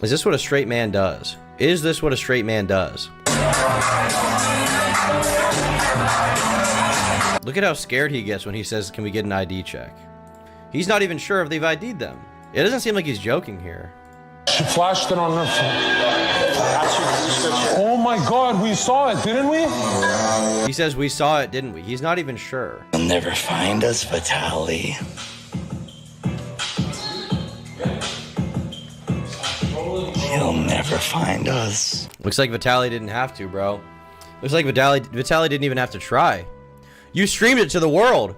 Is this what a straight man does? Is this what a straight man does? Look at how scared he gets when he says, can we get an ID check? He's not even sure if they've ID'd them. It doesn't seem like he's joking here. She flashed it on her phone. Oh my God, we saw it, didn't we? He says, we saw it, didn't we? He's not even sure. You'll never find us, Vitaly. You'll never find us. Looks like Vitaly didn't have to, bro. Looks like Vitaly didn't even have to try. You streamed it to the world.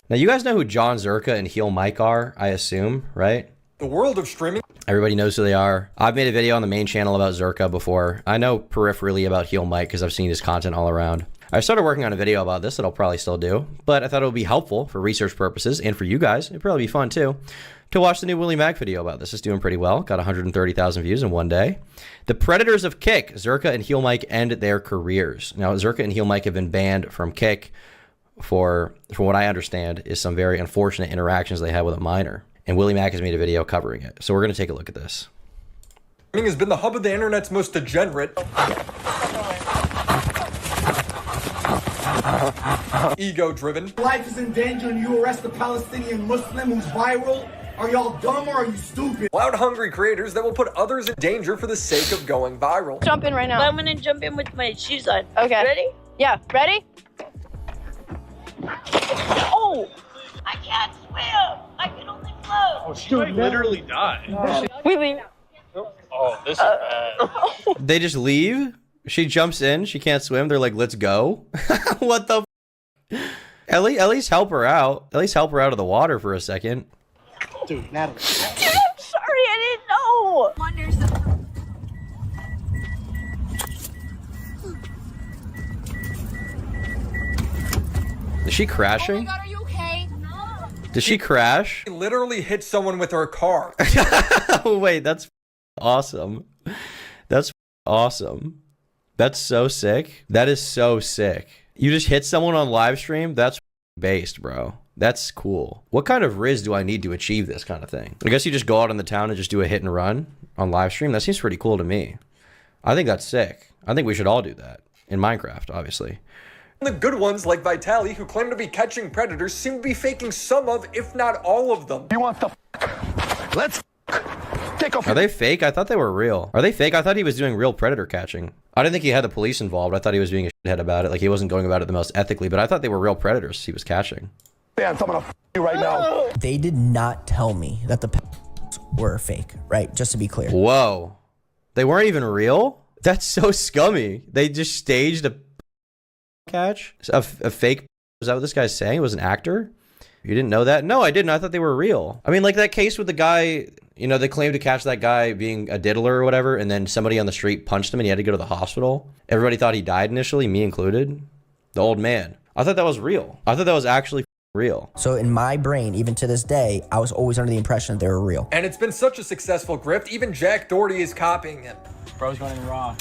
Now, you guys know who John Zherka and Heelmike are, I assume, right? The world of streaming. Everybody knows who they are. I've made a video on the main channel about Zherka before. I know peripherally about Heelmike because I've seen his content all around. I started working on a video about this that I'll probably still do, but I thought it would be helpful for research purposes and for you guys. It'd probably be fun too to watch the new Willie Mac video about this. It's doing pretty well. Got 130,000 views in one day. The Predators of Kick, Zherka and Heelmike end their careers. Now, Zherka and Heelmike have been banned from Kick for, from what I understand, is some very unfortunate interactions they had with a minor. And Willie Mac has made a video covering it. So we're going to take a look at this. Streaming has been the hub of the internet's most degenerate, ego-driven. Life is in danger and you arrest a Palestinian Muslim who's viral? Are y'all dumb or are you stupid? Loud, hungry creators that will put others in danger for the sake of going viral. Jump in right now. I'm gonna jump in with my shoes on. Okay. Ready? Yeah, ready? Oh! I can't swim! I can only float! Oh, she might literally die. We leave. Oh, this is bad. They just leave. She jumps in. She can't swim. They're like, let's go. What the f? At least help her out. At least help her out of the water for a second. Dude, Natalie. Dude, I'm sorry, I didn't know! Is she crashing? Oh my God, are you okay? No. Did she crash? She literally hit someone with her car. Oh, wait, that's awesome. That's awesome. That's so sick. That is so sick. You just hit someone on live stream? That's based, bro. That's cool. What kind of riz do I need to achieve this kind of thing? I guess you just go out in the town and just do a hit and run on live stream. That seems pretty cool to me. I think that's sick. I think we should all do that in Minecraft, obviously. The good ones like Vitaly, who claim to be catching predators, seem to be faking some of, if not all of them. You want the Let's take off. Are they fake? I thought they were real. Are they fake? I thought he was doing real predator catching. I didn't think he had the police involved. I thought he was being a shithead about it. Like he wasn't going about it the most ethically, but I thought they were real predators he was catching. Yeah, I'm gonna you right now. They did not tell me that the were fake, right? Just to be clear. Whoa. They weren't even real? That's so scummy. They just staged a catch? A fake? Is that what this guy's saying? It was an actor? You didn't know that? No, I didn't. I thought they were real. I mean, like that case with the guy, you know, they claimed to catch that guy being a diddler or whatever, and then somebody on the street punched him and he had to go to the hospital. Everybody thought he died initially, me included. The old man. I thought that was real. I thought that was actually real. So in my brain, even to this day, I was always under the impression that they were real. And it's been such a successful grift, even Jack Doherty is copying him. Bro's going raw.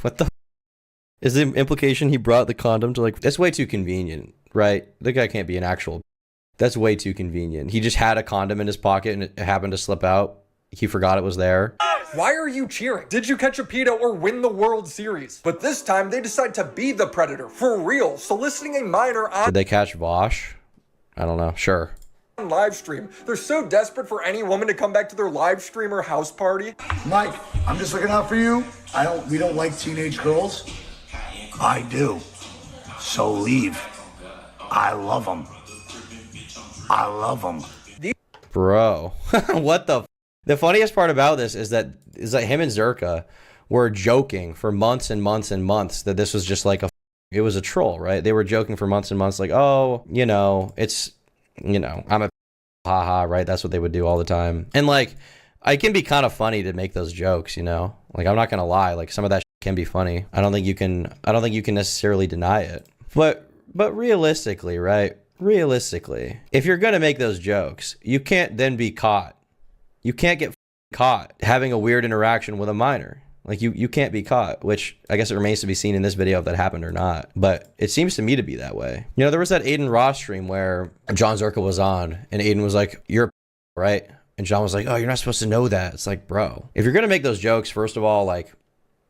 What the is the implication he brought the condom to like, that's way too convenient, right? The guy can't be an actual, that's way too convenient. He just had a condom in his pocket and it happened to slip out. He forgot it was there. Why are you cheering? Did you catch a PETA or win the World Series? But this time they decide to be the predator for real, soliciting a minor on Did they catch Vosh? I don't know. Sure. live stream. They're so desperate for any woman to come back to their live stream or house party. Mike, I'm just looking out for you. We don't like teenage girls. I do. So leave. I love them. I love them. Bro, what the? The funniest part about this is that him and Zherka were joking for months and months and months that this was just like it was a troll, right? They were joking for months and months like, oh, you know, it's, you know, I'm a haha, right? That's what they would do all the time. And like, it can be kind of funny to make those jokes, you know? Like, I'm not gonna lie, like some of that can be funny. I don't think you can necessarily deny it. But realistically, right? Realistically, if you're gonna make those jokes, you can't then be caught. You can't get caught having a weird interaction with a minor. Like you can't be caught, which I guess it remains to be seen in this video if that happened or not. But it seems to me to be that way. You know, there was that Aiden Ross stream where John Zherka was on and Aiden was like, "You're a right?" And John was like, "Oh, you're not supposed to know that." It's like, bro, if you're going to make those jokes, first of all, like,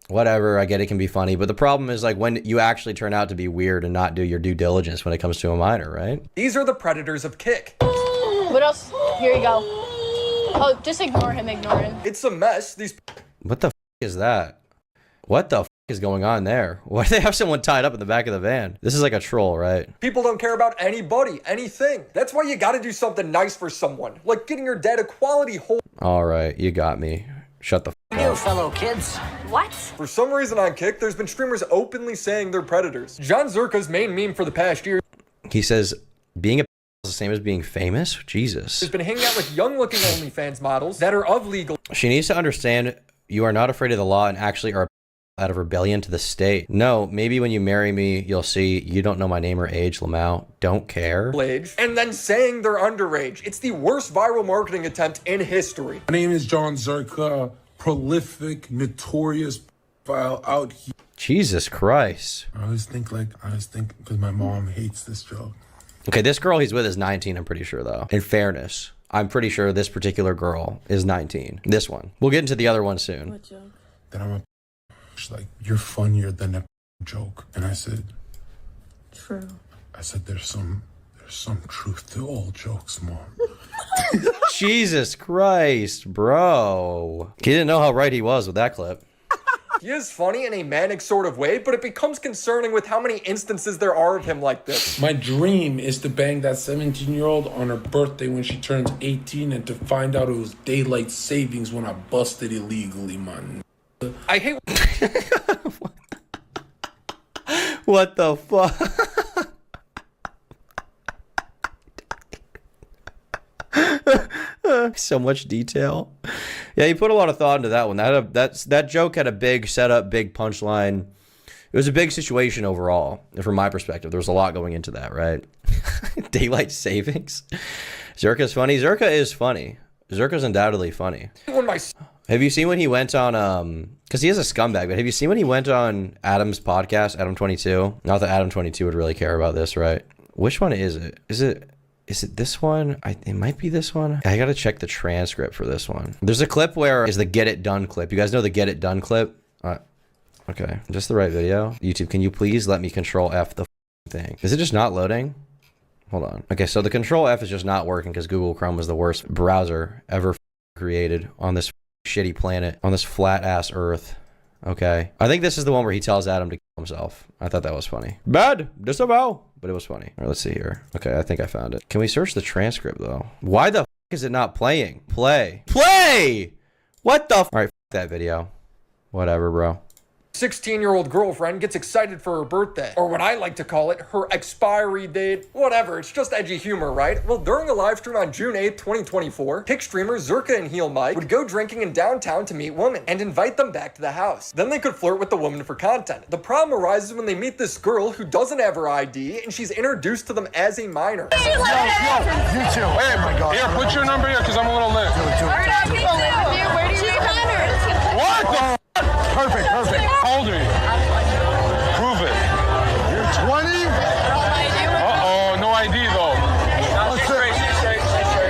whatever, I get it can be funny. But the problem is like when you actually turn out to be weird and not do your due diligence when it comes to a minor, right? These are the predators of Kick. What else? Here you go. Oh, just ignore him, ignore him. It's a mess. These What the f is that? What the f is going on there? Why do they have someone tied up in the back of the van? This is like a troll, right? people don't care about anybody, anything. That's why you gotta do something nice for someone, like getting your dad a quality home. All right, you got me. Shut the f You up. fellow kids. What? For some reason on Kick, there's been streamers openly saying they're predators. John Zherka's main meme for the past year He says, being a is the same as being famous? Jesus. has been hanging out with young-looking OnlyFans models that are of legal She needs to understand you are not afraid of the law and actually are out of rebellion to the state. No, maybe when you marry me, you'll see you don't know my name or age, Lamau. Don't care. age, and then saying they're underage. It's the worst viral marketing attempt in history. My name is John Zherka, prolific, notorious file out here. Jesus Christ. I always think because my mom hates this joke. Okay, this girl he's with is 19, I'm pretty sure, though. In fairness, I'm pretty sure this particular girl is 19. This one. We'll get into the other one soon. What joke? Then I'm a she's like, you're funnier than a joke. And I said, True. I said, there's some truth to all jokes, Mom. Jesus Christ, bro. He didn't know how right he was with that clip. He is funny in a manic sort of way, but it becomes concerning with how many instances there are of him like this. My dream is to bang that 17-year-old on her birthday when she turns 18 and to find out it was daylight savings when I busted illegally, man. I hate What the fuck? So much detail. Yeah, you put a lot of thought into that one. That joke had a big setup, big punchline. It was a big situation overall. And from my perspective, there was a lot going into that, right? Daylight savings. Zherka's funny. Zherka is funny. Zherka's undoubtedly funny. when my Have you seen when he went on, because he is a scumbag, but have you seen when he went on Adam's podcast, Adam 22? Not that Adam 22 would really care about this, right? Which one is it? Is it this one? It might be this one. I gotta check the transcript for this one. There's a clip where is the get it done clip. You guys know the get it done clip? Okay, just the right video. YouTube, can you please let me control F the thing? Is it just not loading? Hold on. Okay, so the control F is just not working because Google Chrome was the worst browser ever created on this shitty planet, on this flat ass earth. Okay. I think this is the one where he tells Adam to kill himself. I thought that was funny. Bad. Disavow. But it was funny. All right, let's see here. Okay, I think I found it. Can we search the transcript though? Why the is it not playing? Play. What the All right, that video. Whatever, bro. 16-year-old girlfriend gets excited for her birthday, or what I like to call it, her expiry date. Whatever, it's just edgy humor, right? Well, during a live stream on June 8th, 2024, Kick streamers Zherka and Heelmike would go drinking in downtown to meet women and invite them back to the house. Then they could flirt with the woman for content. The problem arises when they meet this girl who doesn't have her ID and she's introduced to them as a minor. You too. Hey, oh my God. Here, put your number here because I'm a little lit. Where do you find her? What? Perfect. How old are you? Prove it. You're 20? Uh-oh, no ID though.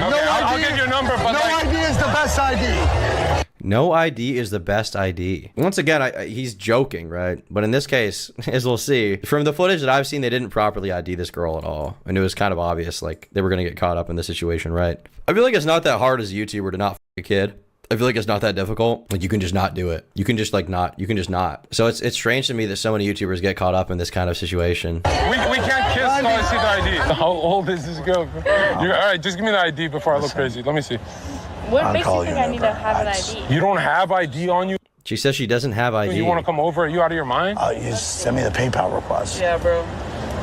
Okay, I'll get your number, but No ID is the best ID. No ID is the best ID. Once again, he's joking, right? But in this case, as we'll see, from the footage that I've seen, they didn't properly ID this girl at all. And it was kind of obvious, like, they were going to get caught up in this situation, right? I feel like it's not that hard as a YouTuber to not f a kid. I feel like it's not that difficult. Like, you can just not do it. You can just, like, not. You can just not. So it's strange to me that so many YouTubers get caught up in this kind of situation. we can't kiss until I see the ID. How old is this girl? All right, just give me the ID before I look crazy. Let me see. What makes you think I need to have an ID? You don't have ID on you? She says she doesn't have ID. You want to come over? Are you out of your mind? You send me the PayPal request. Yeah, bro.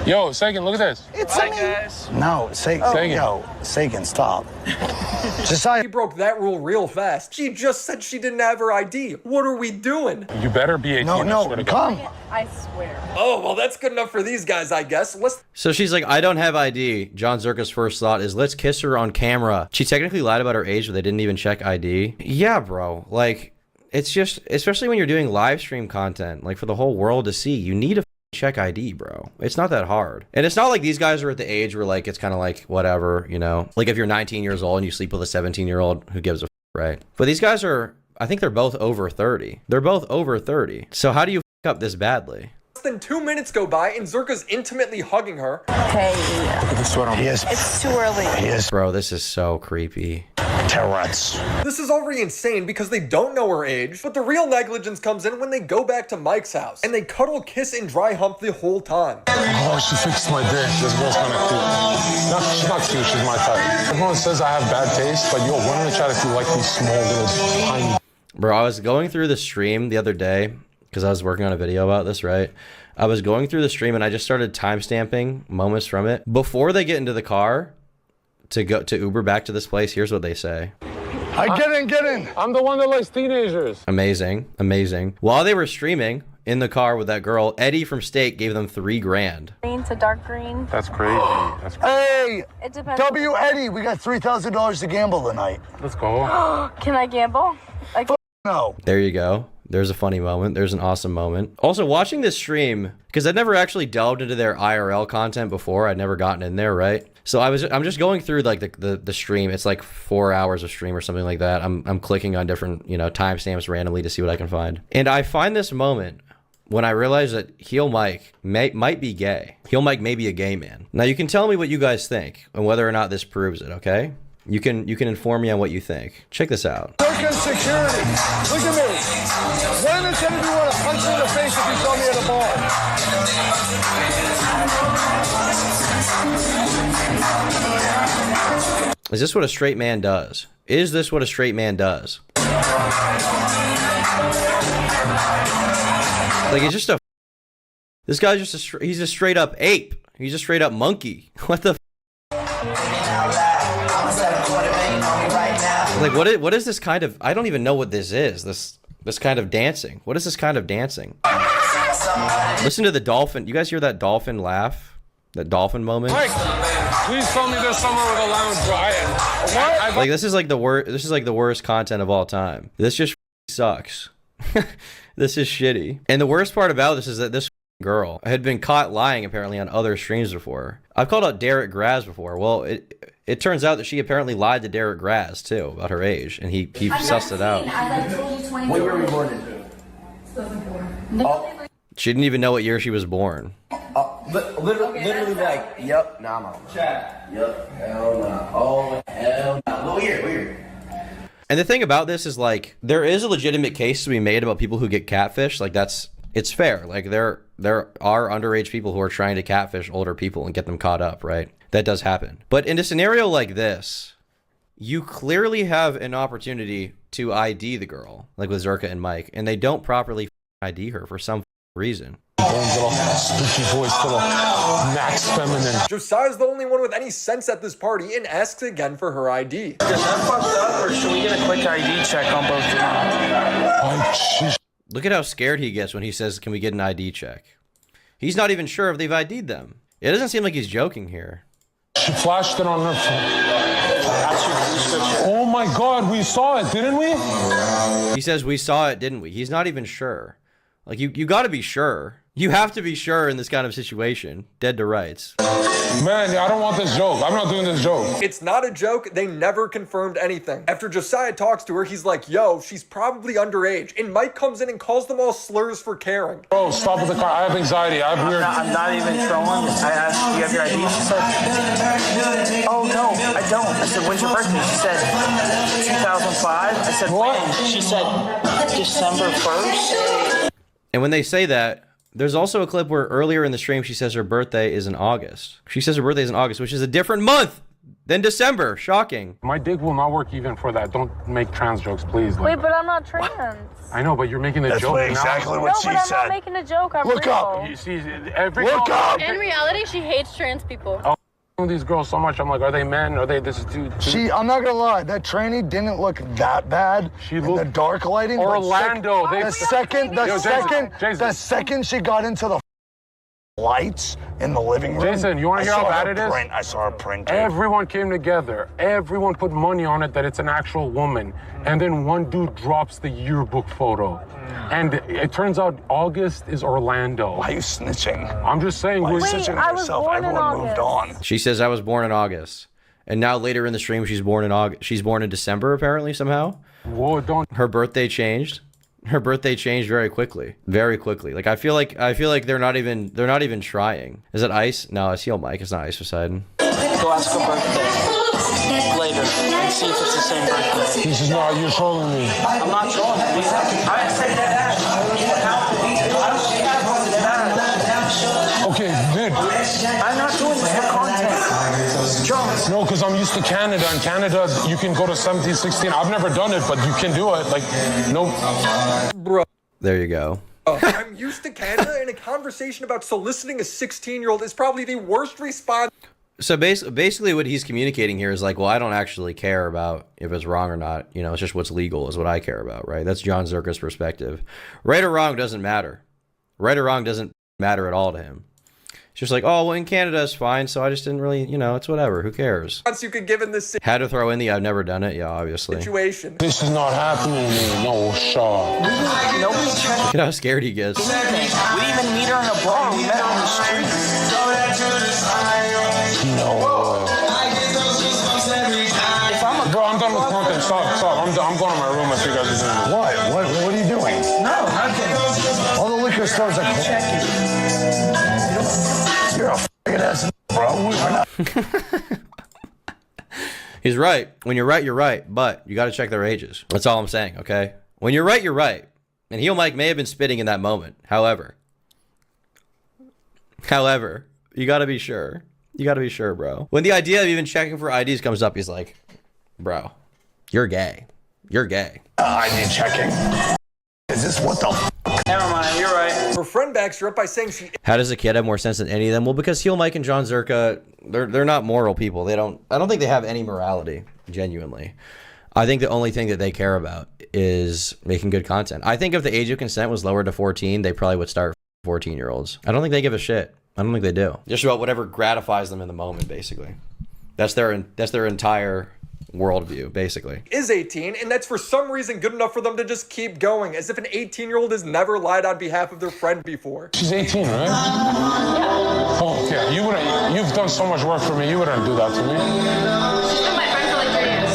Yo, Sagan, look at this. Bye, guys. No, Sagan, stop. She broke that rule real fast. She just said she didn't have her ID. What are we doing? You better be 18. No, come. I swear. Oh, well, that's good enough for these guys, I guess. So she's like, I don't have ID. John Zherka's first thought is, let's kiss her on camera. She technically lied about her age, but they didn't even check ID. Yeah, bro. Like, it's just, especially when you're doing live stream content, like for the whole world to see, you need to check ID, bro. It's not that hard. And it's not like these guys are at the age where like, it's kind of like whatever, you know, like if you're 19 years old and you sleep with a 17-year-old, who gives a right? But these guys are, I think they're both over 30. They're both over 30. So how do you up this badly? Less than 2 minutes go by and Zherka's intimately hugging her. Hey. Look at the sweat on. It's too early. Yes. Bro, this is so creepy. Tourette's. This is already insane because they don't know her age, but the real negligence comes in when they go back to Mike's house and they cuddle, kiss, and dry hump the whole time. Oh, she fixed my dick. This girl's kind of cute. She's not cute, she's my type. Everyone says I have bad taste, but yo, one in the chat if you like these small little tiny. Bro, I was going through the stream the other day because I was working on a video about this, right? I was going through the stream and I just started timestamping moments from it. Before they get into the car to go to Uber back to this place, here's what they say. Get in. I'm the one that likes teenagers. Amazing, amazing. While they were streaming in the car with that girl, Eddie from State gave them $3 grand. Green to dark green. That's crazy. That's crazy. Hey, It depends. W. Eddie, we got $3,000 to gamble tonight. Let's go. Can I gamble? Like, No. There you go. There's a funny moment. There's an awesome moment. Also, watching this stream, because I'd never actually delved into their IRL content before. I'd never gotten in there, right? So I'm just going through like the stream. It's like 4 hours of stream or something like that. I'm clicking on different, you know, timestamps randomly to see what I can find. And I find this moment when I realize that Heelmike might be gay. Heelmike may be a gay man. Now you can tell me what you guys think and whether or not this proves it, okay? You can inform me on what you think. Check this out. Zherka security. Look at me. When is anyone want to punch me in the face if you saw me at a bar? Is this what a straight man does? Is this what a straight man does? Like, it's just a... This guy's just he's a straight up ape. He's a straight up monkey. What the... Like, what is this kind of... I don't even know what this is. This kind of dancing. What is this kind of dancing? Listen to the dolphin. You guys hear that dolphin laugh? That dolphin moment? Mike, please tell me there's somewhere with a lounge. What? Like, this is like the worst. This is like the worst content of all time. This just sucks. This is shitty. And the worst part about this is that this girl had been caught lying apparently on other streams before. I've called out Derek Graz before. Well, it turns out that she apparently lied to Derek Graz too about her age, and he sussed it out. When were we born in? She didn't even know what year she was born. Literally like, yep, nah, I'm out. Chat. Yep, hell nah. Oh, hell nah. What year? And the thing about this is, like, there is a legitimate case to be made about people who get catfished. Like, it's fair. Like, there are underage people who are trying to catfish older people and get them caught up, right? That does happen. But in a scenario like this, you clearly have an opportunity to ID the girl, like with Zherka and Mike, and they don't properly ID her for some reason. Little spooky voice, little max feminine. Josiah's the only one with any sense at this party and asks again for her ID. Is that fucked up, or should we get a quick ID check on both of them? Look at how scared he gets when he says, "Can we get an ID check?" He's not even sure if they've ID'd them. It doesn't seem like he's joking here. She flashed it on her phone. Oh my God, we saw it, didn't we? He says, "We saw it, didn't we?" He's not even sure. Like, you got to be sure. You have to be sure in this kind of situation. Dead to rights. Man, I don't want this joke. I'm not doing this joke. It's not a joke. They never confirmed anything. After Josiah talks to her, he's like, yo, she's probably underage. And Mike comes in and calls them all slurs for caring. Bro, stop with the car. I have anxiety. I have weird... I'm not even trolling. I asked, do you have your ID? She said, oh, no, I don't. I said, when's your birthday? She said, 2005. I said, what? When? She said, December 1st. And when they say that, there's also a clip where earlier in the stream, she says her birthday is in August. She says her birthday is in August, which is a different month than December. Shocking. My dick will not work even for that. Don't make trans jokes, please. Wait, but I'm not trans. I know, but you're making a That's joke. exactly now. what No, she but I'm said. not making a joke. I'm Look real. up. You see, every Look up. In reality, she hates trans people. Oh, these girls so much. I'm like, are they men? Are they this is too? I'm not gonna lie, that tranny didn't look that bad. She in looked- the dark lighting. but Orlando, the they- second Yo, Jason, she got into the lights in the living room. Jason, you want to hear how bad it is? I saw a print. Dude. Everyone came together. Everyone put money on it that it's an actual woman. And then one dude drops the yearbook photo. And it turns out August is Orlando. Why are you snitching? I'm just saying. Why are you Wait, snitching I on was yourself? born in Everyone moved August. on. She says I was born in August. And now later in the stream, she's born in August. She's born in December, apparently, somehow. Whoa, don't. Her birthday changed. Her birthday changed very quickly. Very quickly. Like I feel like they're not even trying. Is it Ice? No, it's Heelmike. It's not Ice Poseidon. Go ask her birthday later and see if it's the same birthday. This is not, you're trolling me. I'm not trolling you. I said that. Okay, dude. I'm not doing this for content. Jones. No, because I'm used to Canada. In Canada, you can go to 17, 16. I've never done it, but you can do it. Like, no. Bro. There you go. I'm used to Canada, and a conversation about soliciting a 16-year-old is probably the worst response. So basically what he's communicating here is like, well, I don't actually care about if it's wrong or not. You know, it's just what's legal is what I care about, right? That's John Zherka's perspective. Right or wrong doesn't matter. Right or wrong doesn't matter at all to him. It's just like, oh, well, in Canada it's fine, so I just didn't really, you know, it's whatever. Who cares? Once you could give in this Had to throw in the I've never done it. Yeah, obviously. situation. This is not happening. No shot. Nobody's trying to. Look at how scared he gets. We didn't even meet her in a bar. We met her on the street. No. If I'm a Bro, I'm done with content. Stop. I'm going to my room if you guys are doing it. What are you doing? no, nothing. All the liquor stores are closed. You're a fucking ass, bro. He's right. When you're right, you're right. But you got to check their ages. That's all I'm saying, okay? When you're right, you're right. And Heelmike may have been spitting in that moment. However, you got to be sure. You got to be sure, bro. When the idea of even checking for IDs comes up, he's like, bro, you're gay. You're gay. ID checking. Is this what the f? Never mind, you're right. Her friend backs her up by saying she How does a kid have more sense than any of them? Well, because Heelmike and John Zherka, they're not moral people. I don't think they have any morality, genuinely. I think the only thing that they care about is making good content. I think if the age of consent was lowered to 14, they probably would start 14-year-olds. I don't think they give a shit. I don't think they do. Just about whatever gratifies them in the moment, basically. That's their entire worldview, basically. is 18, and that's for some reason good enough for them to just keep going, as if an 18-year-old has never lied on behalf of their friend before. She's 18, right? Yeah. Oh, okay. You've done so much work for me. You wouldn't do that to me. She's been my friend for like 3 years.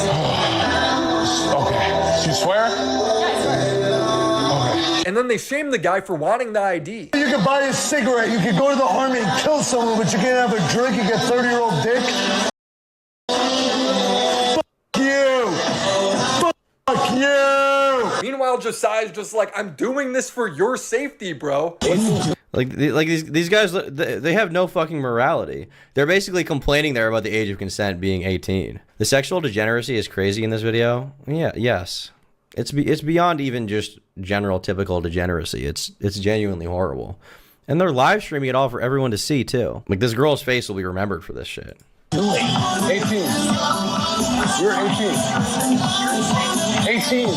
Okay. You swear? And then they shame the guy for wanting the ID. You can buy a cigarette, you can go to the army and kill someone, but you can't have a drink and get 30-year-old dick? Fuck you! Meanwhile, Josiah's just like, I'm doing this for your safety, bro. Like these guys, they have no fucking morality. They're basically complaining there about the age of consent being 18. The sexual degeneracy is crazy in this video. Yeah, yes. It's beyond even just general typical degeneracy. It's genuinely horrible. And they're live streaming it all for everyone to see too. Like this girl's face will be remembered for this shit. 18. You're 18. 18.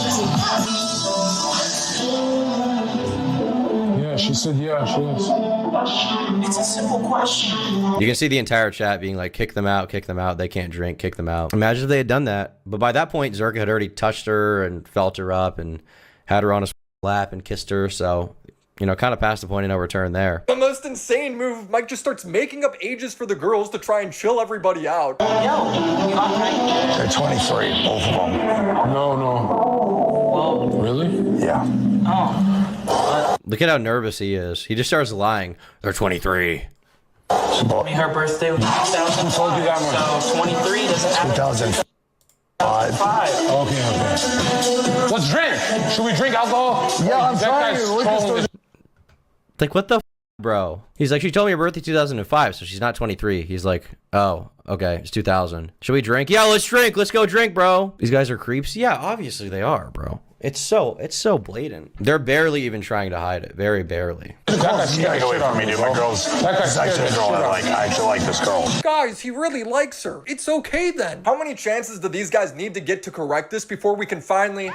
Yeah, she said yeah, she is. It's a simple question. You can see the entire chat being like, kick them out, they can't drink, kick them out. Imagine if they had done that. But by that point, Zherka had already touched her and felt her up and had her on his lap and kissed her. So, you know, kind of past the point of no return there. The most insane move, Mike just starts making up ages for the girls to try and chill everybody out. They're 23, both of them. No. Really? Yeah. Look at how nervous he is. He just starts lying. They're 23. Her birthday was 2005. Who told you that much? So 23 doesn't have 2005. Okay. Let's drink. Should we drink alcohol? Yeah, I'm That trying guy's to. Liquor trolling stores- Like, what the f, bro? He's like, she told me her birthday 2005, so she's not 23. He's like, oh, okay, it's 2000. Should we drink? Yeah, let's drink. Let's go drink, bro. These guys are creeps. Yeah, obviously they are, bro. It's so blatant. They're barely even trying to hide it. Very barely. That guy's You gotta scared go away shit out from me, of dude. bro. My girl's. That guy's This is actually scared a girl shit I out like. of me. I actually like this girl. Guys, he really likes her. It's okay then. How many chances do these guys need to get to correct this before we can finally...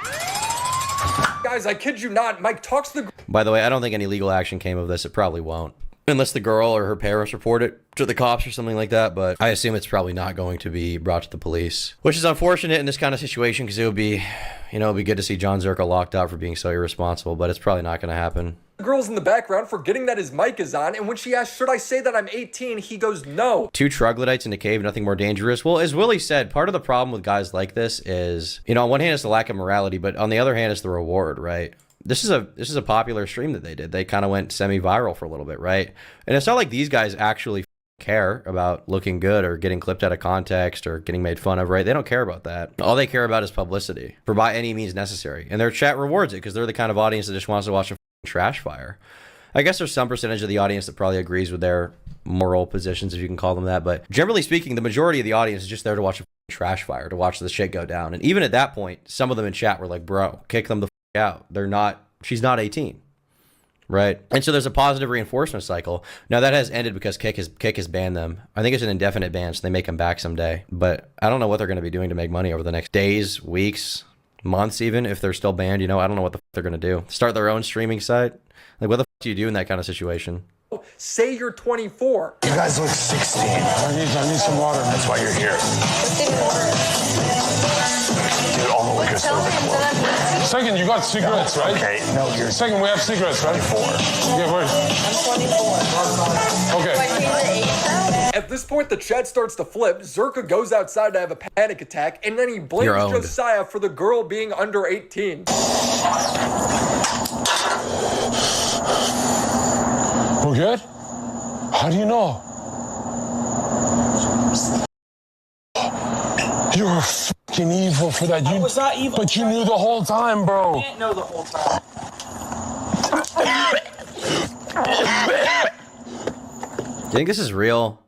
Guys, I kid you not, Mike talks to the... By the way, I don't think any legal action came of this. It probably won't. Unless the girl or her parents report it to the cops or something like that, but I assume it's probably not going to be brought to the police. Which is unfortunate in this kind of situation because it would be, you know, it'd be good to see John Zherka locked up for being so irresponsible, but it's probably not going to happen. The girl's in the background forgetting that his mic is on, and when she asks, should I say that I'm 18, he goes, no. 2 troglodytes in a cave, nothing more dangerous. Well, as Willie said, part of the problem with guys like this is, you know, on one hand it's the lack of morality, but on the other hand it's the reward, right? This is a popular stream that they did. They kind of went semi-viral for a little bit, right? And it's not like these guys actually care about looking good or getting clipped out of context or getting made fun of, right? They don't care about that. All they care about is publicity for by any means necessary. And their chat rewards it because they're the kind of audience that just wants to watch a trash fire. I guess there's some percentage of the audience that probably agrees with their moral positions, if you can call them that. But generally speaking, the majority of the audience is just there to watch a trash fire, to watch the shit go down. And even at that point, some of them in chat were like, bro, kick them the out. She's not 18. Right. And so there's a positive reinforcement cycle. Now that has ended because Kick has banned them. I think it's an indefinite ban, so they may come back someday. But I don't know what they're going to be doing to make money over the next days, weeks, months even, if they're still banned. You know, I don't know what the they're going to do. Start their own streaming site? Like, what the do you do in that kind of situation? Say you're 24. You guys look 16. I need some water. That's why you're here. Dude, all the liquor stores are closed. Second, you got cigarettes, right? Okay, no, you're... Second, we have cigarettes, right? 24. Yeah, where? I'm 24. Okay. At this point, the chat starts to flip. Zherka goes outside to have a panic attack, and then he blames Josiah for the girl being under 18. We're good? How do you know? You're fucking evil for that. I was not evil. But you knew the whole time, bro. I didn't know the whole time. Do you think this is real?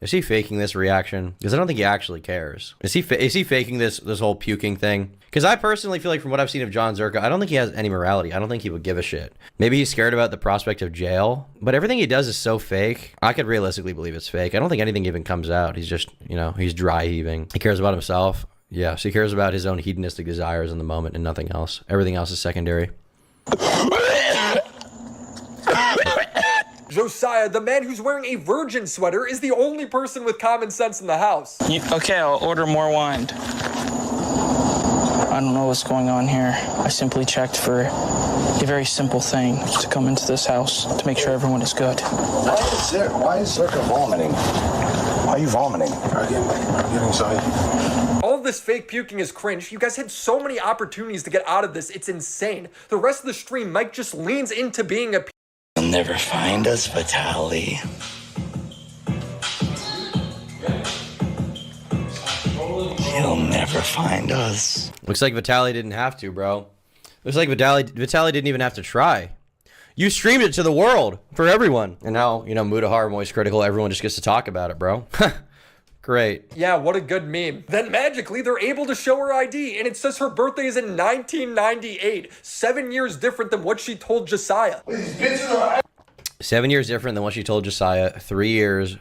Is he faking this reaction? Because I don't think he actually cares. Is he faking this whole puking thing? Because I personally feel like from what I've seen of John Zherka, I don't think he has any morality. I don't think he would give a shit. Maybe he's scared about the prospect of jail, but everything he does is so fake. I could realistically believe it's fake. I don't think anything even comes out. He's just, you know, he's dry heaving. He cares about himself. Yes, he cares about his own hedonistic desires in the moment and nothing else. Everything else is secondary. Josiah, the man who's wearing a virgin sweater, is the only person with common sense in the house. Okay, I'll order more wine. I don't know what's going on here. I simply checked for a very simple thing to come into this house to make sure everyone is good. Why is Zherka vomiting? Why are you vomiting? I'm getting sorry. All of this fake puking is cringe. You guys had so many opportunities to get out of this. It's insane. The rest of the stream, Mike just leans into being a... You'll never find us, Vitaly. You'll never find us. Looks like Vitaly didn't have to, bro. Looks like Vitaly didn't even have to try. You streamed it to the world, for everyone. And now, you know, Mudahar, Moist Critical, everyone just gets to talk about it, bro. Great. Yeah, what a good meme. Then magically, they're able to show her ID, and it says her birthday is in 1998. 7 years different than what she told Josiah. 7 years different than what she told Josiah. 3 years,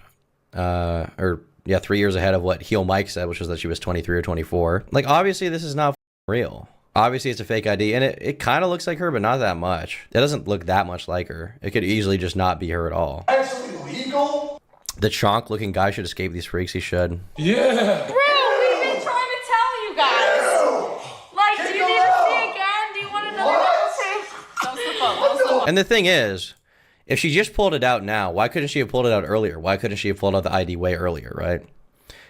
3 years ahead of what Heelmike said, which was that she was 23 or 24. Like, obviously, this is not real. Obviously, it's a fake ID, and it kind of looks like her, but not that much. It doesn't look that much like her. It could easily just not be her at all. Actually legal? The chonk-looking guy should escape these freaks. He should. Yeah. Bro, we've been trying to tell you guys. Like, do you need to see again? Do you want another see? Don't slip up. Don't slip up. And the thing is, if she just pulled it out now, why couldn't she have pulled it out earlier? Why couldn't she have pulled out the ID way earlier, right?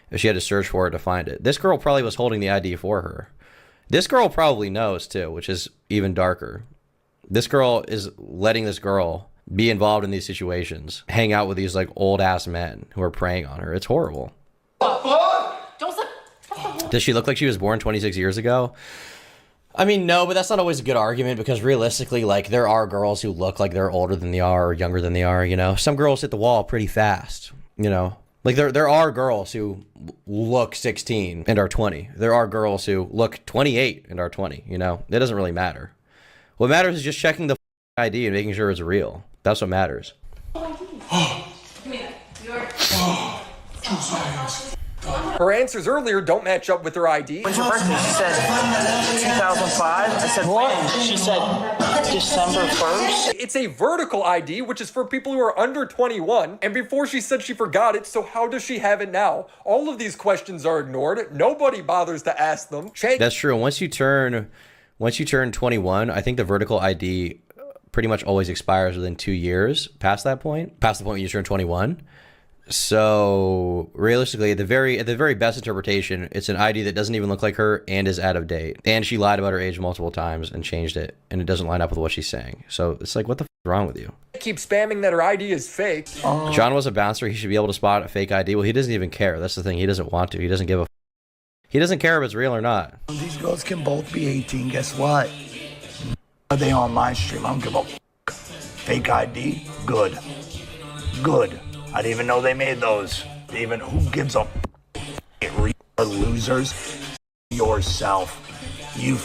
If she had to search for it to find it. This girl probably was holding the ID for her. This girl probably knows, too, which is even darker. This girl is letting this girl be involved in these situations, hang out with these, like, old-ass men who are preying on her. It's horrible. Don't slip. Does she look like she was born 26 years ago? I mean, no, but that's not always a good argument because realistically, like, there are girls who look like they're older than they are or younger than they are, you know? Some girls hit the wall pretty fast, you know? Like, there are girls who look 16 and are 20. There are girls who look 28 and are 20, you know? It doesn't really matter. What matters is just checking the ID and making sure it's real. That's what matters. Her answers earlier don't match up with her ID. When's your birthday? She said 2005. I said, what? She said December 1st? It's a vertical ID, which is for people who are under 21. And before she said she forgot it, so how does she have it now? All of these questions are ignored. Nobody bothers to ask them. That's true. Once you turn 21, I think the vertical ID pretty much always expires within 2 years past the point when you turn 21. So realistically, at the very best interpretation, it's an ID that doesn't even look like her and is out of date. And she lied about her age multiple times and changed it, and it doesn't line up with what she's saying. So it's like, what the f is wrong with you? Keep spamming that her ID is fake. John was a bouncer. He should be able to spot a fake ID. Well, he doesn't even care. That's the thing. He doesn't want to. He doesn't give a f. He doesn't care if it's real or not. These girls can both be 18. Guess what? Are they on my stream? I don't give a f. Fake ID? Good. Good. I didn't even know they made those. Who gives a f? Losers? Yourself. You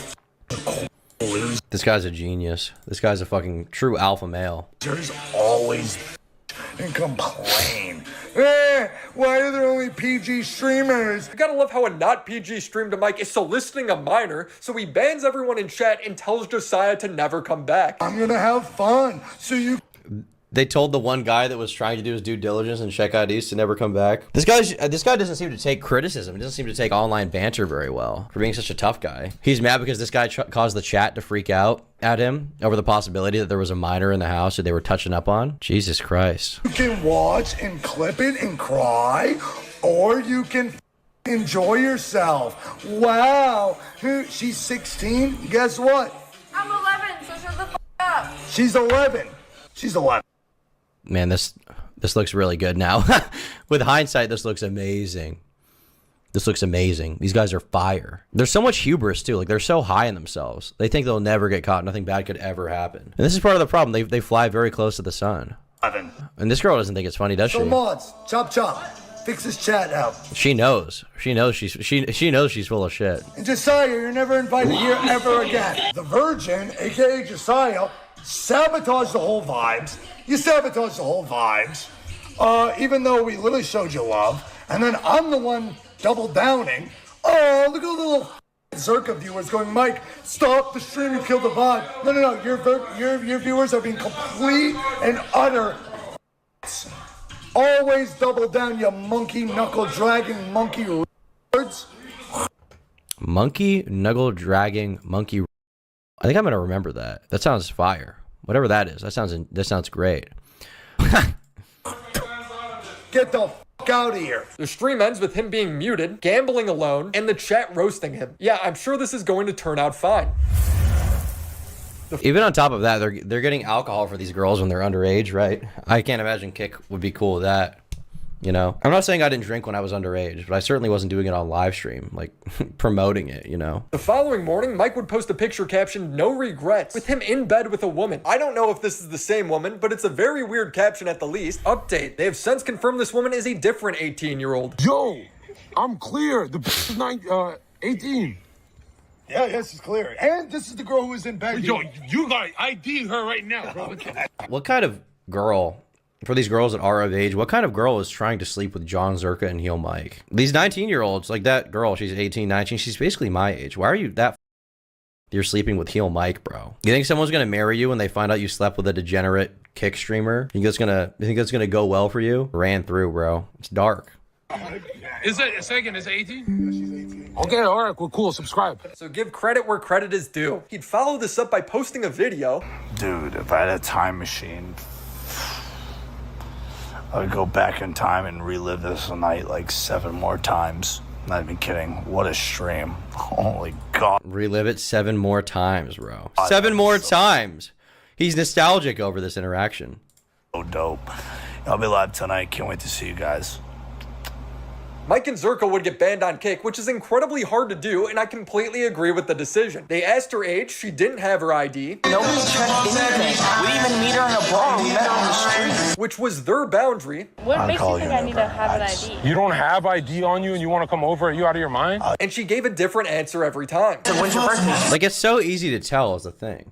lose. This guy's a genius. This guy's a fucking true alpha male. There's always and complain. Why are there only PG streamers? You gotta love how a not PG stream to Mike is soliciting a minor, so he bans everyone in chat and tells Josiah to never come back. I'm gonna have fun, so you... They told the one guy that was trying to do his due diligence and check IDs to never come back. This guy doesn't seem to take criticism. He doesn't seem to take online banter very well for being such a tough guy. He's mad because this guy caused the chat to freak out at him over the possibility that there was a minor in the house that they were touching up on. Jesus Christ. You can watch and clip it and cry, or you can enjoy yourself. Wow. She's 16. Guess what? I'm 11, so shut the f up. She's 11. She's 11. Man, this looks really good now. With hindsight, this looks amazing. This looks amazing. These guys are fire. There's so much hubris too. Like, they're so high in themselves. They think they'll never get caught. Nothing bad could ever happen. And this is part of the problem. They fly very close to the sun. 11. And this girl doesn't think it's funny, does she? So mods, chop chop. Fix this chat out. She knows. She knows she's full of shit. And Josiah, you're never invited here ever again. The Virgin, aka Josiah, sabotaged the whole vibes. You sabotaged the whole vibes, even though we literally showed you love. And then I'm the one double downing. Oh, look at the little Zherka viewers going, Mike, stop the stream, you killed the vibe. No. Your viewers are being complete and utter. Always double down, you monkey knuckle dragging monkey words. Monkey knuckle dragging monkey. I think I'm gonna remember that. That sounds fire. Whatever that is, that sounds great. Get the fuck out of here. The stream ends with him being muted, gambling alone, and the chat roasting him. Yeah, I'm sure this is going to turn out fine. Even on top of that, they're getting alcohol for these girls when they're underage, right? I can't imagine Kick would be cool with that. You know, I'm not saying I didn't drink when I was underage, but I certainly wasn't doing it on live stream, like promoting it, you know. The following morning, Mike would post a picture captioned, "No regrets," with him in bed with a woman. I don't know if this is the same woman, but it's a very weird caption at the least. Update, they have since confirmed this woman is a different 18-year-old. Yo, I'm clear. The bitch is 18. Yeah, yes, it's clear. And this is the girl who was in bed. Yo, you got ID her right now, bro. What kind of girl, for these girls that are of age, what kind of girl is trying to sleep with John, Zherka, and Heelmike? These 19-year-olds, like that girl, she's 18, 19, she's basically my age. Why are you that you're sleeping with Heelmike, bro? You think someone's gonna marry you when they find out you slept with a degenerate Kick streamer? You think that's gonna go well for you? Ran through, bro. It's dark. Is it a second? Is it 18? Yeah, she's 18. Okay, all right, cool. Subscribe. So give credit where credit is due. He'd follow this up by posting a video. Dude, if I had a time machine, I would go back in time and relive this night like 7 more times. Not even kidding. What a stream. Holy God. Relive it 7 more times, bro. 7 more times. He's nostalgic over this interaction. So dope. I'll be live tonight. Can't wait to see you guys. Mike and Zherka would get banned on Kick, which is incredibly hard to do, and I completely agree with the decision. They asked her age, she didn't have her ID. Nobody checked anything. We didn't even meet her in a bar. We met her on the street. Which was their boundary. What makes you think I need to have an ID? You don't have ID on you and you want to come over? Are you out of your mind? And she gave a different answer every time. So when's your birthday? Like, it's so easy to tell is the thing.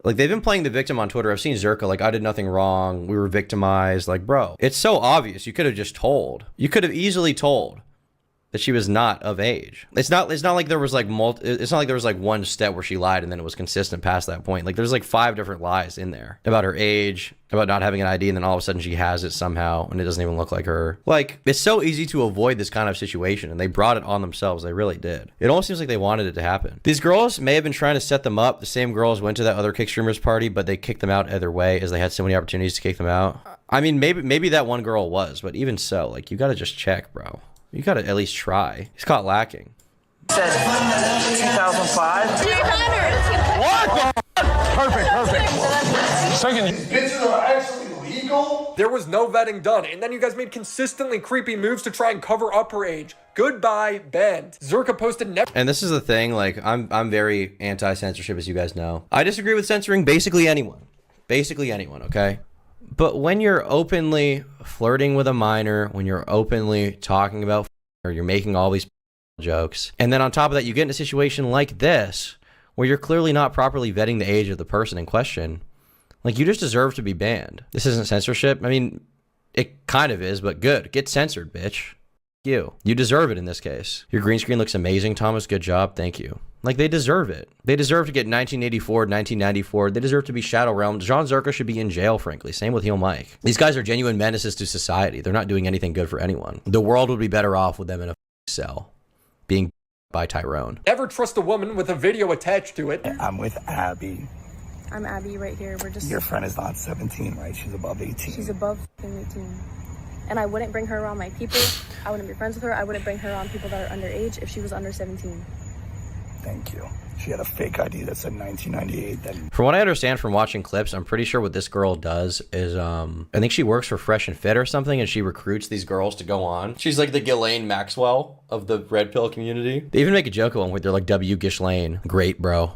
Like, they've been playing the victim on Twitter. I've seen Zherka, like, I did nothing wrong. We were victimized. Like, bro, it's so obvious. You could have just told. You could have easily told. that she was not of age. It's not like there was like it's not like there was like one step where she lied and then it was consistent past that point. Like there's like 5 different lies in there about her age, about not having an ID, and then all of a sudden she has it somehow and it doesn't even look like her. Like, it's so easy to avoid this kind of situation, and they brought it on themselves. They really did. It almost seems like they wanted it to happen. These girls may have been trying to set them up. The same girls went to that other kick streamers party, but they kicked them out either way, as they had so many opportunities to kick them out. I mean, maybe that one girl was, but even so, like, you gotta just check, bro. You gotta at least try. He's caught lacking. Said 2005. What the Perfect. Second. These bitches are actually legal? There was no vetting done, and then you guys made consistently creepy moves to try and cover up her age. Goodbye, banned. Zherka posted never. And this is the thing, like, I'm very anti-censorship, as you guys know. I disagree with censoring basically anyone. Basically anyone, okay? But when you're openly flirting with a minor, when you're openly talking about, or you're making all these jokes, and then on top of that, you get in a situation like this, where you're clearly not properly vetting the age of the person in question, like, you just deserve to be banned. This isn't censorship. I mean, it kind of is, but good. Get censored, bitch. You deserve it in this case. Your green screen looks amazing, Thomas. Good job. Thank you. Like, they deserve it. They deserve to get 1984, 1994. They deserve to be Shadow Realm. John Zherka should be in jail, frankly. Same with Heelmike. These guys are genuine menaces to society. They're not doing anything good for anyone. The world would be better off with them in a cell, being by Tyrone. Never trust a woman with a video attached to it. I'm with Abby. I'm Abby right here. We're just... Your friend is not 17, right? She's above 18. She's above 18. And I wouldn't bring her around my people. I wouldn't be friends with her. I wouldn't bring her around people that are underage if she was under 17. Thank you. She had a fake ID that said 1998. Then, from what I understand from watching clips, I'm pretty sure what this girl does is, I think she works for Fresh and Fit or something, and she recruits these girls to go on. She's like the Ghislaine Maxwell of the Red Pill community. They even make a joke of one where they're like, W. Ghislaine. Great, bro.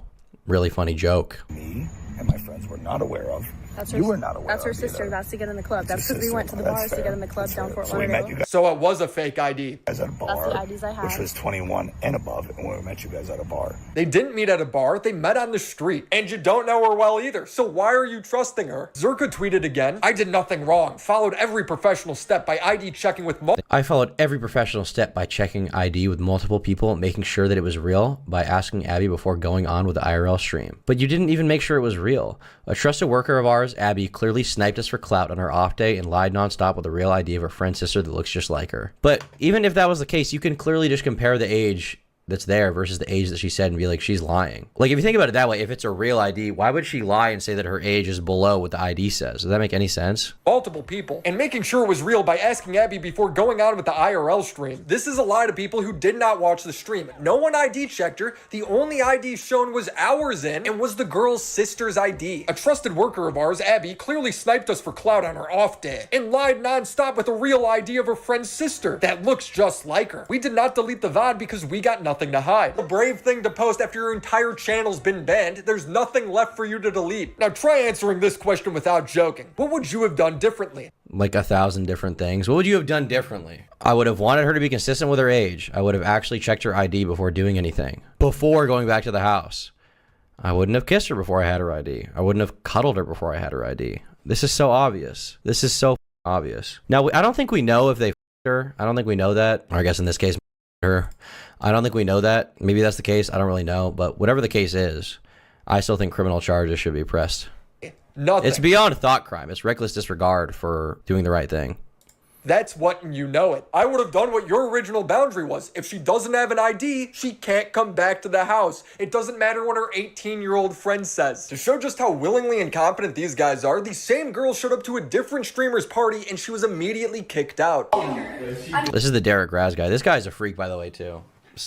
Really funny joke. Me and my friends were not aware of. That's you were not aware. That's her of sister. Either. That's to get in the club. That's because we went to the bars to get in the club down Fort Lauderdale. So it was a fake ID. Guys at a bar, That's the IDs I had. which was 21 and above, and when we met you guys at a bar. They didn't meet at a bar. They met on the street. And you don't know her well either. So why are you trusting her? Zherka tweeted again. I did nothing wrong. Followed every professional step by ID checking with multiple. I followed every professional step by checking ID with multiple people, making sure that it was real by asking Abby before going on with the IRL stream. But you didn't even make sure it was real. A trusted worker of ours, Abby, clearly sniped us for clout on her off day and lied nonstop with a real ID of her friend's sister that looks just like her. But even if that was the case, you can clearly just compare the age that's there versus the age that she said and be like, she's lying. Like, if you think about it that way, if it's a real ID, why would she lie and say that her age is below what the ID says? Does that make any sense? Multiple people, and making sure it was real by asking Abby before going on with the IRL stream. This is a lie to people who did not watch the stream. No one ID checked her. The only ID shown was hours in and was the girl's sister's ID. A trusted worker of ours, Abby, clearly sniped us for clout on her off day and lied nonstop with a real ID of her friend's sister that looks just like her. We did not delete the VOD because we got nothing to hide. A brave thing to post after your entire channel's been banned. There's nothing left for you to delete. Now try answering this question without joking. What would you have done differently? Like 1,000 different things. What would you have done differently? I would have wanted her to be consistent with her age. I would have actually checked her ID before doing anything. Before going back to the house. I wouldn't have kissed her before I had her ID. I wouldn't have cuddled her before I had her ID. This is so obvious. This is so obvious. Now, I don't think we know if they f***ed her. I don't think we know that. Or I guess in this case, her. I don't think we know that. Maybe that's the case. I don't really know. But whatever the case is, I still think criminal charges should be pressed. Nothing. It's beyond thought crime. It's reckless disregard for doing the right thing. That's what, and you know it. I would have done what your original boundary was. If she doesn't have an ID, she can't come back to the house. It doesn't matter what her 18-year-old friend says. To show just how willingly incompetent these guys are, the same girl showed up to a different streamer's party and she was immediately kicked out. This is the Derek Raz guy. This guy's a freak, by the way, too.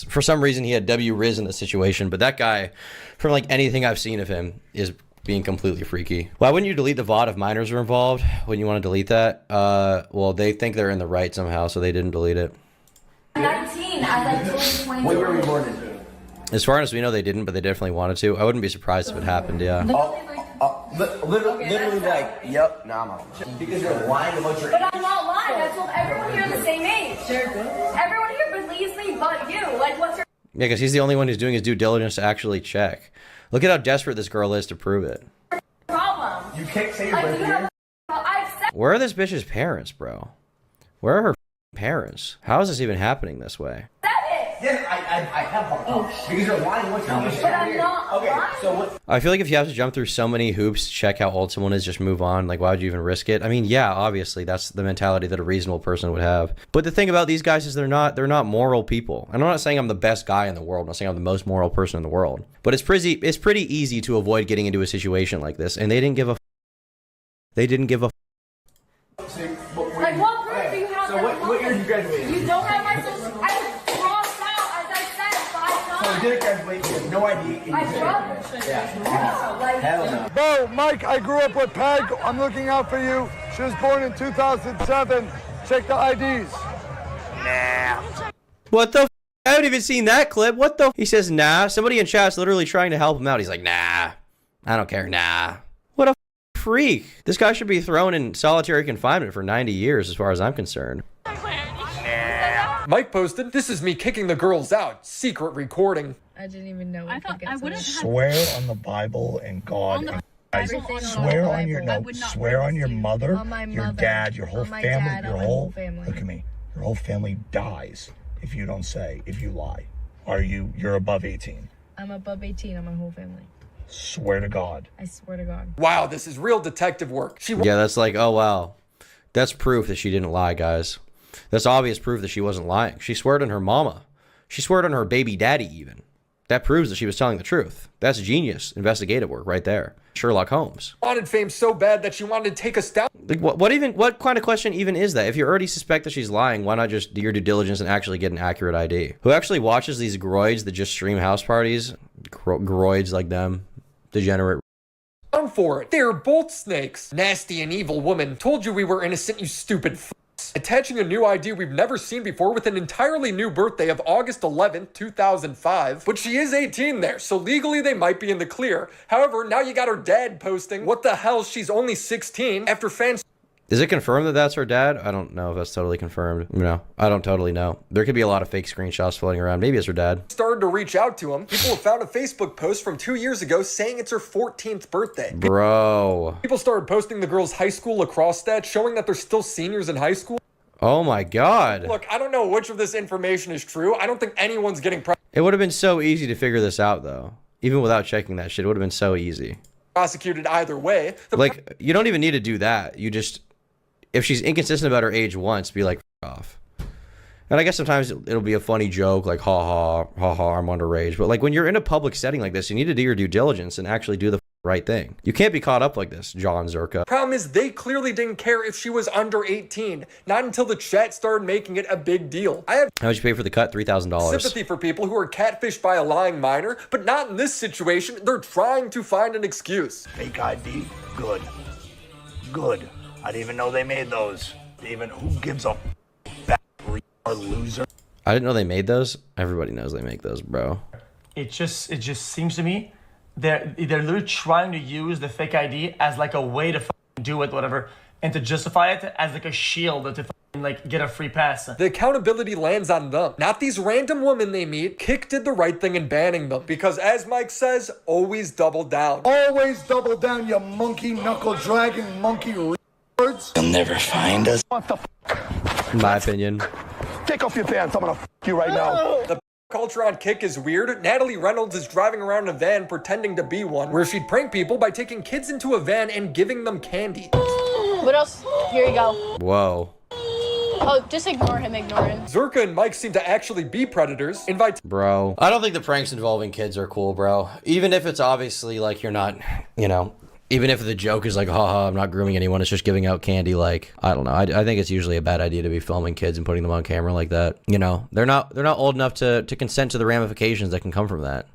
For some reason, he had W Riz in the situation, but that guy, from like anything I've seen of him, is being completely freaky. Why wouldn't you delete the VOD if minors are involved? Wouldn't you want to delete that? Well, they think they're in the right somehow, so they didn't delete it. 19, I like 20. When were we recorded? As far as we know, they didn't, but they definitely wanted to. I wouldn't be surprised if it happened, yeah. Literally like, yep, nah, I'm out. Because you're lying about your age. But I'm not lying. I told everyone here the same age. Everyone here believes me but you. Like, what's your... Yeah, because he's the only one who's doing his due diligence to actually check. Look at how desperate this girl is to prove it. problem? You can't say your birthday. Where are this bitch's parents, bro? Where are her parents. How is this even happening this way? Yeah, I have one. Because you're lying. What's wrong? But I'm not lying. So what? I feel like if you have to jump through so many hoops to check how old someone is, just move on. Like, why would you even risk it? I mean, yeah, obviously that's the mentality that a reasonable person would have. But the thing about these guys is they're not moral people. And I'm not saying I'm the best guy in the world. I'm not saying I'm the most moral person in the world. But it's pretty easy to avoid getting into a situation like this. And they didn't give a. They didn't give a. Like, what proof do you have? So what year did you graduate? You don't have my social. I crossed out, as I said, 5 times. So you didn't graduate. You have no ID. My brother. Yeah. Like, Hell no. Bo, Mike, I grew up with Peg. I'm looking out for you. She was born in 2007. Check the IDs. What the? I haven't even seen that clip. What the? He says, nah. Somebody in chat's literally trying to help him out. He's like, nah. I don't care. Nah. What a freak. This guy should be thrown in solitary confinement for 90 years as far as I'm concerned. Mike posted, "This is me kicking the girls out. Secret recording." I didn't even know. I thought I wouldn't have. Swear on the Bible and God. And guys, swear on your swear on your mother, your dad, your whole family, your whole family. Look at me. Your whole family dies if you don't say, if you lie. You're above 18. I'm above 18 on my whole family. Swear to God. I swear to God. Wow, this is real detective work. Yeah, that's like, oh, wow. That's proof that she didn't lie, guys. That's obvious proof that she wasn't lying. She sweared on her mama. She sweared on her baby daddy, even. That proves that she was telling the truth. That's genius investigative work right there. Sherlock Holmes. Wanted fame so bad that she wanted to take us down. Like, what kind of question even is that? If you already suspect that she's lying, why not just do your due diligence and actually get an accurate ID? Who actually watches these groids that just stream house parties? Groids like them. Degenerate. Down for it. They're both snakes. Nasty and evil woman. Told you we were innocent, you stupid f***s. Attaching a new ID we've never seen before with an entirely new birthday of August 11th, 2005. But she is 18 there, so legally they might be in the clear. However, now you got her dad posting, "What the hell, she's only 16," after fans... Is it confirmed that that's her dad? I don't know if that's totally confirmed. No, I don't totally know. There could be a lot of fake screenshots floating around. Maybe it's her dad. Started to reach out to him. People have found a Facebook post from 2 years ago saying it's her 14th birthday. Bro. People started posting the girls' high school lacrosse stats showing that they're still seniors in high school. Oh my God. Look, I don't know which of this information is true. I don't think anyone's getting It would have been so easy to figure this out, though. Even without checking that shit, it would have been so easy. Prosecuted either way. Like, you don't even need to do that. You just... If she's inconsistent about her age once, be like, F off. And I guess sometimes it'll be a funny joke, like, ha, I'm underage. But, like, when you're in a public setting like this, you need to do your due diligence and actually do the right thing. You can't be caught up like this, John Zherka. Problem is, they clearly didn't care if she was under 18. Not until the chat started making it a big deal. I have How much you pay for the cut? $3,000. sympathy for people who are catfished by a lying minor, but not in this situation. They're trying to find an excuse. Fake ID? Good. Good. I didn't even know they made those. Even who gives a fat or loser? I didn't know they made those. Everybody knows they make those, bro. It just seems to me they're literally trying to use the fake ID as like a way to do it, whatever, and to justify it as like a shield to like get a free pass. The accountability lands on them, not these random women they meet. Kick did the right thing in banning them because, as Mike says, always double down. Always double down, you monkey knuckle dragging monkey words. You'll never find us. What the In my opinion. Take off your pants. I'm gonna you right now. The culture on Kick is weird. Natalie Reynolds is driving around in a van pretending to be one, where she'd prank people by taking kids into a van and giving them candy. What else? Here you go. Whoa. Oh, just ignore him, ignore him. Zherka and Mike seem to actually be predators. Bro. I don't think the pranks involving kids are cool, bro. Even if it's obviously like you're not, you know, even if the joke is like, haha, I'm not grooming anyone, it's just giving out candy, like, I don't know. I think it's usually a bad idea to be filming kids and putting them on camera like that. You know, they're not old enough to consent to the ramifications that can come from that.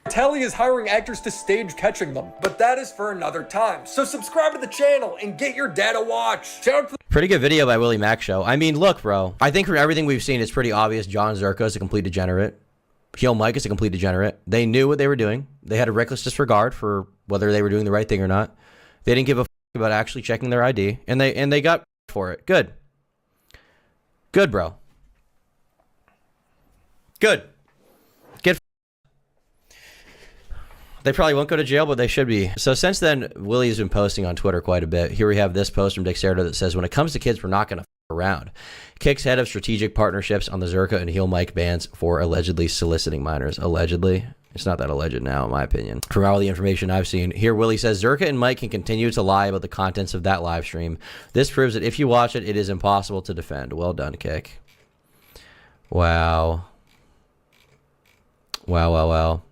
Telly is hiring actors to stage catching them, but that is for another time. So subscribe to the channel and get your dad a watch. Shout out to Pretty good video by Willie Mac Show. I mean, look, bro. I think from everything we've seen, it's pretty obvious John Zherka is a complete degenerate. Heelmike is a complete degenerate. They knew what they were doing. They had a reckless disregard for whether they were doing the right thing or not. They didn't give a f about actually checking their ID, and they got for it. Good. Good, bro. Good. Get. They probably won't go to jail, but they should be. So since then, Willie's been posting on Twitter quite a bit. Here we have this post from Dexerto that says, when it comes to kids, we're not going to around. Kick's head of strategic partnerships on the Zherka and Heelmike bans for allegedly soliciting minors. Allegedly? It's not that alleged now, in my opinion. From all the information I've seen, here Willie says, Zherka and Mike can continue to lie about the contents of that live stream. This proves that if you watch it, it is impossible to defend. Well done, Kick. Wow. Wow, wow, wow.